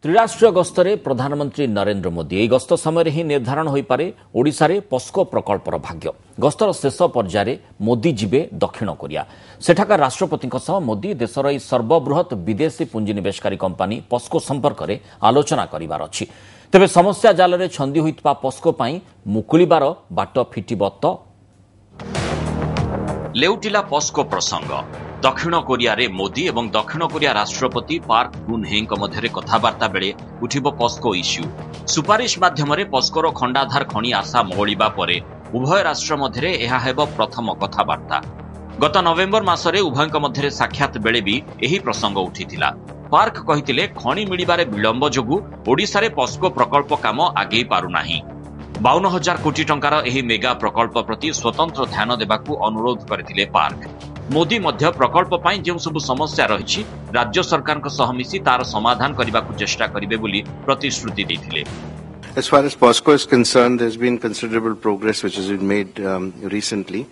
त्रिराष्ट्रीय गस्तरे प्रधानमंत्री नरेंद्र मोदी यह गस्त समय ही निर्धारण हो पारे ओडिशा रे पस्को प्रकल्पर भाग्य। गस्तर शेष पर्यायर मोदी जिबे दक्षिण कोरिया। सेठाकार राष्ट्रपति मोदी देशर यह सर्वबृहत विदेशी पुंजीनिवेशकारी कंपानी पस्को संपर्क में आलोचना करिवार अछि। तेबे समस्या जाल में छंदी होइतबा पस्को पई मुकुलिबार बाट फिटिब तो लेउटिला पस्को प्रसंग। दक्षिण कोरिया रे मोदी एवं दक्षिण कोरिया राष्ट्रपति पार्क गुनहेंग मध्य कथबार्ता बेले उठिब पस्को इश्यू। सुपारिश माध्यम पस्कोर खंडाधार खणी आशा मौलिबा परे उभय राष्ट्र मध्य एहा हेब प्रथम कथबार्ता। गत नवेम्बर मासरे उभयक मध्य साक्षात बेले भी एही प्रसंग उठिथिला। पार्क कहिथिले खणी मिलिबारे विलंब जोगु ओडिसा रे पस्को प्रकल्प काम आगे पारु नाही। 52,000 कोटी टंकार एही मेगा प्रकल्प प्रति स्वतंत्र ध्यान देबाकू अनुरोध करथिले पार्क। मोदी मध्य प्रकल्प पई जेउ सब समस्या रहिछि राज्य सरकार को सह मिसी तार समाधान करबाकू चेष्टा करिवे बोली प्रतिश्रुति दैथिले। As far as POSCO is concerned, there's been considerable progress which has been made recently,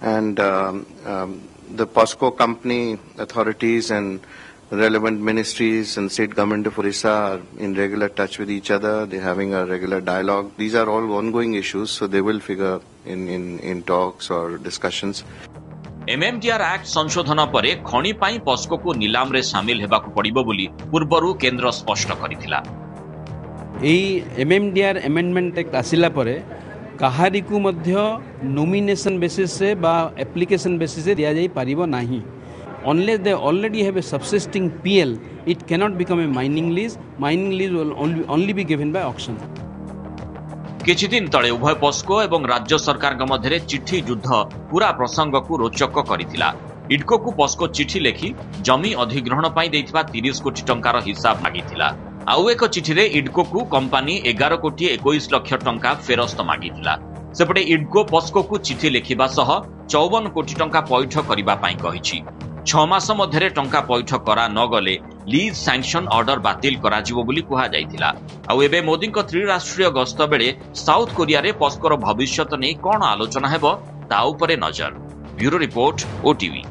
and the POSCO company authorities and relevant ministries and state government of Orissa are in regular touch with each other. They're having a regular dialogue. These are all ongoing issues, so they will figure in talks or discussions. MMDR act संशोधन परे खणी पाई पस्को को नीलाम रे शामिल हेबाकू पड़िबो बोली पूर्वरु केंद्र स्पष्ट करिथिला। MMDR amendment act आसिला परे कहारी को मध्य नॉमिनेशन बेसिस से बा एप्लीकेशन बेसिस से दिया जाई पारिबो नाही। Unless they already have a subsisting PL, it cannot become a mining lease. Mining lease will only be given by auction. किछि दिन तळे उभय पस्को एवं राज्य सरकार मध्य चिठी युद्ध पूरा प्रसंग को रोचक करिथिला। इडको को पस्को चिठी लेखि जमी अधिग्रहण पाई देथिबा 30 कोटी टंकार हिसाब मागिथिला। आउ एक चिठी रे इडको को कंपनी 11 कोटी 21 लाख टंका फेरस्त मागिथिला। सेपटे इडको पस्को को चिठी लेखिबा सह 54 कोटी टंका पैठ करिबा पाई कहिछि। 6 मास मध्य टंका पैठ करा न गले लीज सैंक्शन ऑर्डर बातिल कराजिबो बोली कुहा जाइथिला। आउ एबे मोदी त्रिराष्ट्रीय गस्त बेले साउथ कोरिया रे पस्कोर भविष्यत नै कोन आलोचना हेबो ता उपरे नजर। Bureau report, OTV.